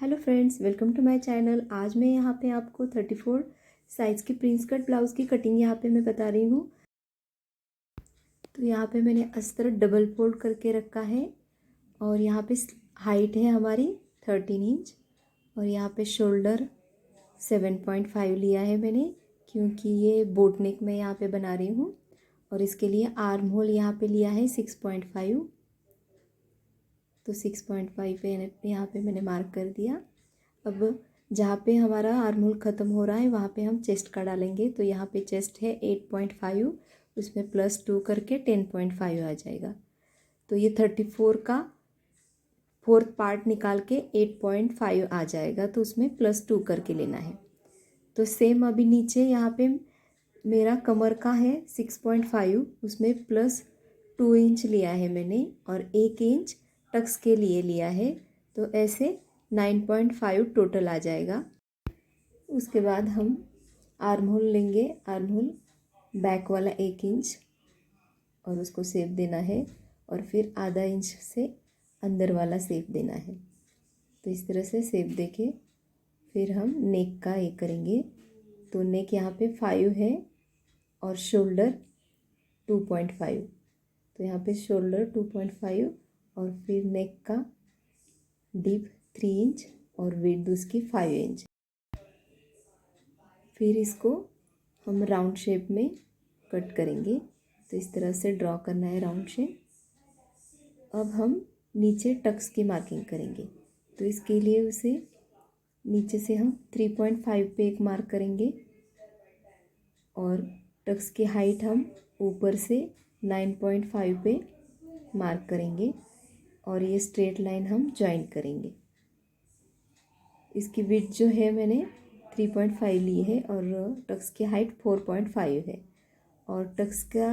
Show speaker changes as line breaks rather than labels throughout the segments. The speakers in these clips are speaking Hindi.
Hello friends, welcome to my channel. आज मैं यहाँ पे आपको 34 साइज़ की प्रिंस कट ब्लाउज़ की कटिंग यहाँ पे मैं बता रही हूँ। तो यहाँ पे मैंने अस्तर डबल फोल्ड करके रखा है और यहाँ पे हाइट है हमारी 13 इंच और यहाँ पे शोल्डर 7.5 लिया है मैंने, क्योंकि ये बोट नेक मैं यहाँ पे बना रही हूँ। और इसके लिए आर्म होल यहाँ पे लिया है 6.5। तो 6.5 पे यहाँ पे मैंने मार्क कर दिया। अब जहाँ पे हमारा आर्म होल ख़त्म हो रहा है वहाँ पे हम चेस्ट का डालेंगे। तो यहाँ पे चेस्ट है 8.5, उसमें +2 करके 10.5 आ जाएगा। तो ये 34 का फोर्थ पार्ट निकाल के 8.5 आ जाएगा, तो उसमें +2 करके लेना है। तो सेम अभी नीचे यहाँ पे मेरा कमर का है 6.5, उसमें +2 इंच लिया है मैंने और 1 इंच टक्स के लिए लिया है। तो ऐसे 9.5 टोटल आ जाएगा। उसके बाद हम आर्म होल लेंगे। आर्म होल बैक वाला 1 इंच और उसको शेप देना है और फिर आधा इंच से अंदर वाला शेप देना है। तो इस तरह से शेप देके फिर हम नेक का ये करेंगे। तो नेक यहाँ पे 5 है और शोल्डर 2.5। तो यहाँ पे शोल्डर 2.5 और फिर नेक का डीप 3 इंच और विड्थ उसकी 5 इंच। फिर इसको हम राउंड शेप में कट करेंगे। तो इस तरह से ड्रॉ करना है राउंड शेप। अब हम नीचे टक्स की मार्किंग करेंगे। तो इसके लिए उसे नीचे से हम 3.5 पे एक मार्क करेंगे और टक्स की हाइट हम ऊपर से 9.5 पे मार्क करेंगे और ये स्ट्रेट लाइन हम ज्वाइन करेंगे। इसकी विड्थ जो है मैंने 3.5 ली है और टक्स की हाइट 4.5 है। और टक्स का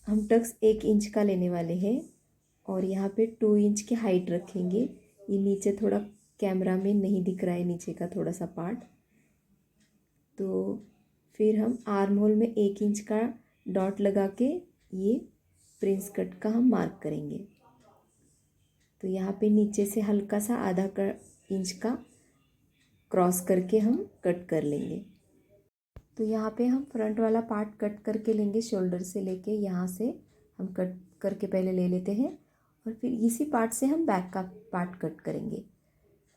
हम टक्स 1 इंच का लेने वाले हैं और यहाँ पे 2 इंच की हाइट रखेंगे। ये नीचे थोड़ा कैमरा में नहीं दिख रहा है, नीचे का थोड़ा सा पार्ट। तो फिर हम आर्म होल में 1 इंच का डॉट लगा के ये प्रिंस कट का हम मार्क करेंगे। तो यहाँ पे नीचे से हल्का सा आधा इंच का क्रॉस करके हम कट कर लेंगे। तो यहाँ पे हम फ्रंट वाला पार्ट कट करके लेंगे, शोल्डर से लेके यहाँ से हम कट करके पहले ले लेते हैं और फिर इसी पार्ट से हम बैक का पार्ट कट करेंगे।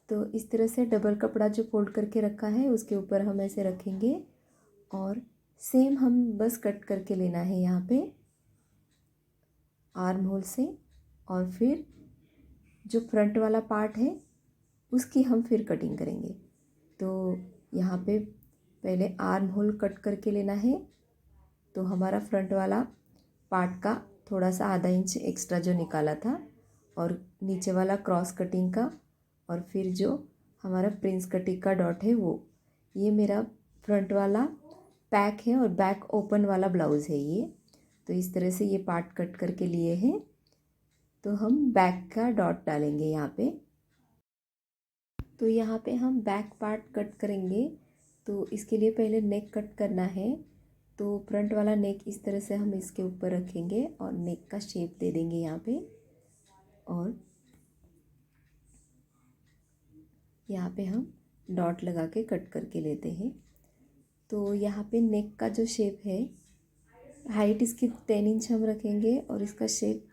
तो इस तरह से डबल कपड़ा जो फोल्ड करके रखा है उसके ऊपर हम ऐसे रखेंगे और सेम हम बस कट करके लेना है यहाँ पे आर्म होल से। और फिर जो फ्रंट वाला पार्ट है उसकी हम फिर कटिंग करेंगे। तो यहाँ पे पहले आर्म होल कट करके लेना है। तो हमारा फ्रंट वाला पार्ट का थोड़ा सा आधा इंच एक्स्ट्रा जो निकाला था और नीचे वाला क्रॉस कटिंग का और फिर जो हमारा प्रिंस कटिंग का डॉट है वो, ये मेरा फ्रंट वाला पैक है और बैक ओपन वाला ब्लाउज़ है ये। तो इस तरह से ये पार्ट कट करके लिए हैं। तो हम बैक का डॉट डालेंगे यहाँ पे। तो यहाँ पे हम बैक पार्ट कट करेंगे। तो इसके लिए पहले नेक कट करना है। तो फ्रंट वाला नेक इस तरह से हम इसके ऊपर रखेंगे और नेक का शेप दे देंगे यहाँ पे और यहाँ पे हम डॉट लगा के कट करके लेते हैं। तो यहाँ पे नेक का जो शेप है, हाइट इसकी 10 इंच हम रखेंगे और इसका शेप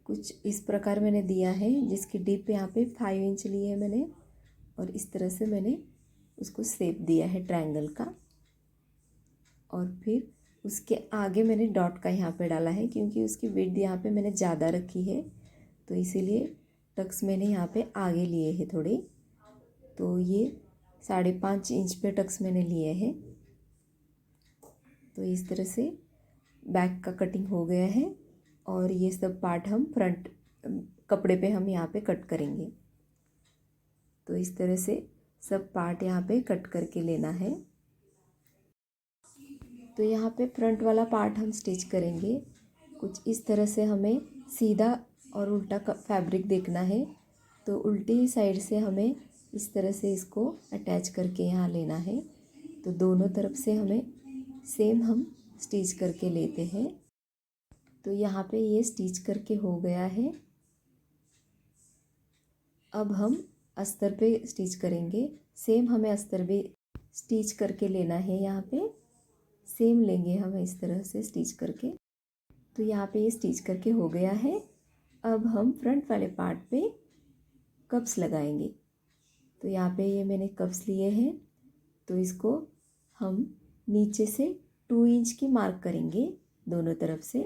कुछ इस प्रकार मैंने दिया है, जिसकी डीप यहाँ पे 5 इंच ली है मैंने और इस तरह से मैंने उसको शेप दिया है ट्रायंगल का। और फिर उसके आगे मैंने डॉट का यहाँ पे डाला है, क्योंकि उसकी विड्थ यहाँ पे मैंने ज़्यादा रखी है तो इसीलिए टक्स मैंने यहाँ पे आगे लिए हैं थोड़े। तो ये 5.5 इंच पे टक्स मैंने लिए हैं। तो इस तरह से बैक का कटिंग हो गया है और ये सब पार्ट हम फ्रंट कपड़े पे हम यहाँ पे कट करेंगे। तो इस तरह से सब पार्ट यहाँ पे कट करके लेना है। तो यहाँ पे फ्रंट वाला पार्ट हम स्टिच करेंगे। कुछ इस तरह से हमें सीधा और उल्टा फैब्रिक देखना है। तो उल्टी साइड से हमें इस तरह से इसको अटैच करके यहाँ लेना है। तो दोनों तरफ से हमें सेम हम स्टिच करके लेते हैं। तो यहाँ पे ये स्टिच करके हो गया है। अब हम अस्तर पे स्टिच करेंगे। सेम हमें अस्तर भी स्टिच करके लेना है। यहाँ पे सेम लेंगे हम इस तरह से स्टिच करके। तो यहाँ पे ये स्टिच करके हो गया है। अब हम फ्रंट वाले पार्ट पे कप्स लगाएंगे। तो यहाँ पे ये मैंने कप्स लिए हैं, तो इसको हम नीचे से 2 इंच की मार्क करेंगे दोनों तरफ से।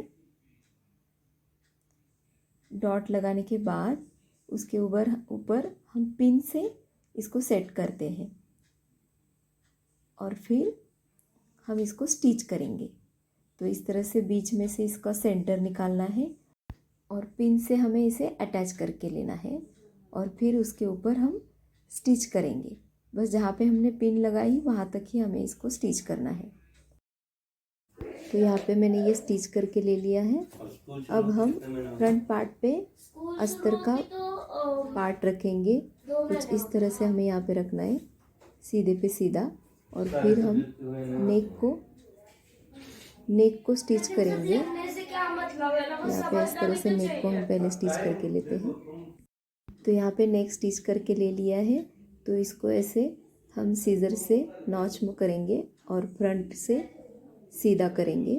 डॉट लगाने के बाद उसके ऊपर हम पिन से इसको सेट करते हैं और फिर हम इसको स्टिच करेंगे। तो इस तरह से बीच में से इसका सेंटर निकालना है और पिन से हमें इसे अटैच करके लेना है और फिर उसके ऊपर हम स्टिच करेंगे। बस जहाँ पे हमने पिन लगाई वहाँ तक ही हमें इसको स्टिच करना है। तो यहाँ पे मैंने ये स्टिच करके ले लिया है। अब हम फ्रंट पार्ट पे अस्तर का पार्ट रखेंगे। कुछ इस तरह से हमें यहाँ पे रखना है, सीधे पे सीधा। और फिर हम नेक को स्टिच करेंगे। यहाँ पे इस तरह से नेक को हम पहले स्टिच करके लेते हैं। तो यहाँ पे नेक स्टिच करके ले लिया है। तो इसको ऐसे हम सीजर से नॉच करेंगे और फ्रंट से सीधा करेंगे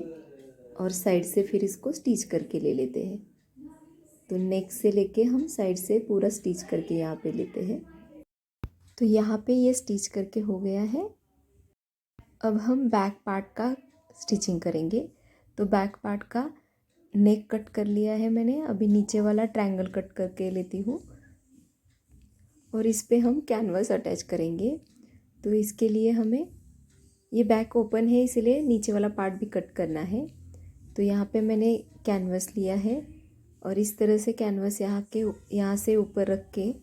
और साइड से फिर इसको स्टिच करके ले लेते हैं। तो नेक से लेके हम साइड से पूरा स्टिच करके यहाँ पे लेते हैं। तो यहाँ पे ये स्टिच करके हो गया है। अब हम बैक पार्ट का स्टिचिंग करेंगे। तो बैक पार्ट का नेक कट कर लिया है मैंने। अभी नीचे वाला ट्रायंगल कट करके लेती हूँ और इस पे हम कैनवस अटैच करेंगे। तो इसके लिए हमें, ये बैक ओपन है इसलिए नीचे वाला पार्ट भी कट करना है। तो यहाँ पे मैंने कैनवस लिया है और इस तरह से कैनवस यहाँ से ऊपर रख के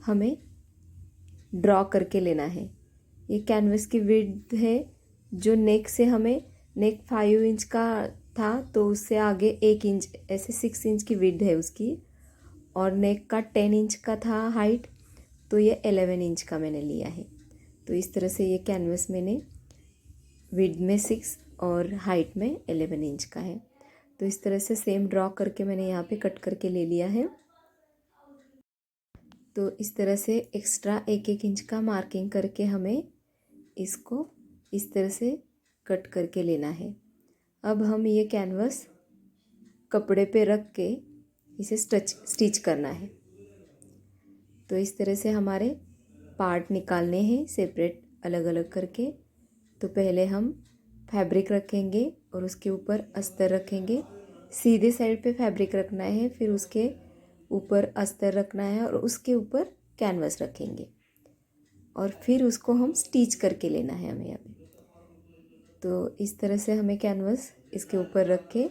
हमें ड्रॉ करके लेना है। ये कैनवस की विड्थ है जो नेक से हमें, नेक 5 इंच का था तो उससे आगे 1 इंच, ऐसे 6 इंच की विड्थ है उसकी। और नेक का 10 इंच का था हाइट, तो ये 11 इंच का मैंने लिया है। तो इस तरह से ये कैनवस मैंने विड्थ में 6 और हाइट में 11 इंच का है। तो इस तरह से सेम ड्रॉ करके मैंने यहाँ पे कट करके ले लिया है। तो इस तरह से एक्स्ट्रा 1-1 इंच का मार्किंग करके हमें इसको इस तरह से कट करके लेना है। अब हम ये कैनवस कपड़े पे रख के इसे स्टिच करना है। तो इस तरह से हमारे पार्ट निकालने हैं सेपरेट, अलग अलग करके। तो पहले हम फैब्रिक रखेंगे और उसके ऊपर अस्तर रखेंगे। सीधे साइड पे फैब्रिक रखना है, फिर उसके ऊपर अस्तर रखना है और उसके ऊपर कैनवस रखेंगे और फिर उसको हम स्टिच करके लेना है हमें अभी। तो इस तरह से हमें कैनवस इसके ऊपर रख के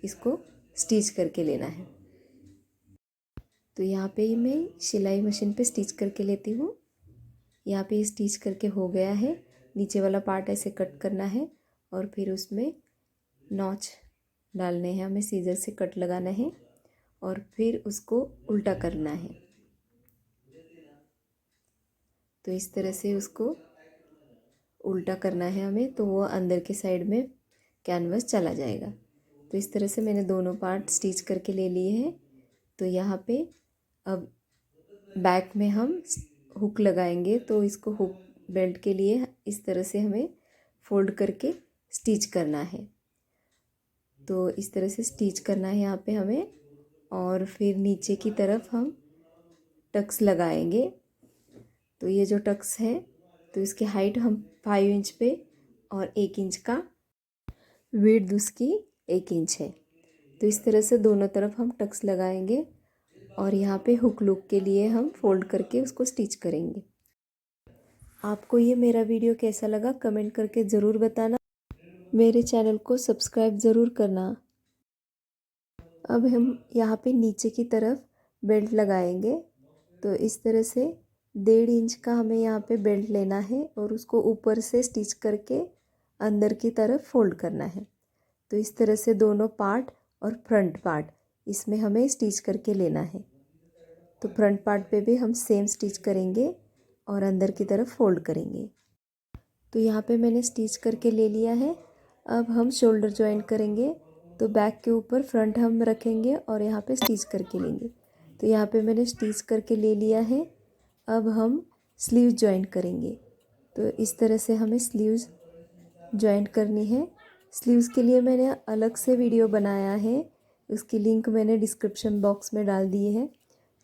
इसको स्टिच करके लेना है। तो यहाँ पे ही मैं सिलाई मशीन पे स्टिच करके लेती हूँ। यहाँ पे स्टिच करके हो गया है। नीचे वाला पार्ट ऐसे कट करना है और फिर उसमें नॉच डालने हैं, हमें सीजर से कट लगाना है और फिर उसको उल्टा करना है। तो इस तरह से उसको उल्टा करना है हमें, तो वो अंदर के साइड में कैनवस चला जाएगा। तो इस तरह से मैंने दोनों पार्ट स्टिच करके ले लिए हैं। तो यहाँ पे अब बैक में हम हुक लगाएंगे। तो इसको हुक बेल्ट के लिए इस तरह से हमें फोल्ड करके स्टिच करना है। तो इस तरह से स्टिच करना है यहाँ पे हमें। और फिर नीचे की तरफ हम टक्स लगाएंगे। तो ये जो टक्स है तो इसकी हाइट हम 5 इंच पे और 1 इंच का विड्थ उसकी 1 इंच है। तो इस तरह से दोनों तरफ हम टक्स लगाएंगे और यहाँ पे हुक लुक के लिए हम फोल्ड करके उसको स्टिच करेंगे। आपको ये मेरा वीडियो कैसा लगा कमेंट करके ज़रूर बताना। मेरे चैनल को सब्सक्राइब ज़रूर करना। अब हम यहाँ पे नीचे की तरफ बेल्ट लगाएंगे। तो इस तरह से 1.5 इंच का हमें यहाँ पे बेल्ट लेना है और उसको ऊपर से स्टिच करके अंदर की तरफ फोल्ड करना है। तो इस तरह से दोनों पार्ट और फ्रंट पार्ट इसमें हमें स्टिच करके लेना है। तो फ्रंट पार्ट पे भी हम सेम स्टिच करेंगे और अंदर की तरफ फोल्ड करेंगे। तो यहाँ पे मैंने स्टिच करके ले लिया है। अब हम शोल्डर जॉइंट करेंगे। तो बैक के ऊपर फ्रंट हम रखेंगे और यहाँ पे स्टिच करके लेंगे। तो यहाँ पे मैंने स्टिच करके ले लिया है। अब हम स्लीव जॉइंट करेंगे। तो इस तरह से हमें स्लीव्स जॉइंट करनी है। स्लीव्स के लिए मैंने अलग से वीडियो बनाया है, उसकी लिंक मैंने डिस्क्रिप्शन बॉक्स में डाल दी है,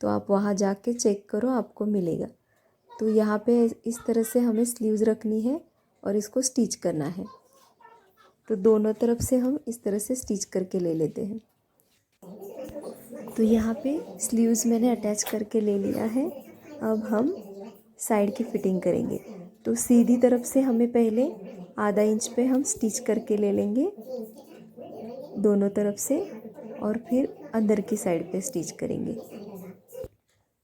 तो आप वहाँ जाके चेक करो, आपको मिलेगा। तो यहाँ पे इस तरह से हमें स्लीव्स रखनी है और इसको स्टिच करना है। तो दोनों तरफ से हम इस तरह से स्टिच करके ले लेते हैं। तो यहाँ पे स्लीव्स मैंने अटैच करके ले लिया है। अब हम साइड की फिटिंग करेंगे। तो सीधी तरफ से हमें पहले आधा इंच पे हम स्टिच करके ले लेंगे दोनों तरफ से, और फिर अंदर की साइड पे स्टिच करेंगे।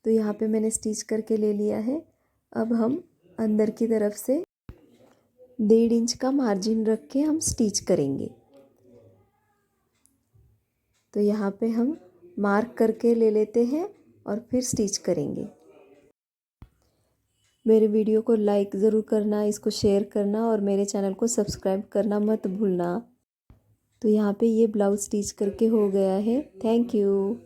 तो यहाँ पे मैंने स्टिच करके ले लिया है। अब हम अंदर की तरफ से 1.5 इंच का मार्जिन रख के हम स्टिच करेंगे। तो यहाँ पे हम मार्क करके ले लेते हैं और फिर स्टिच करेंगे। मेरे वीडियो को लाइक ज़रूर करना, इसको शेयर करना और मेरे चैनल को सब्सक्राइब करना मत भूलना। तो यहाँ पे ये ब्लाउज़ स्टिच करके हो गया है। Thank you.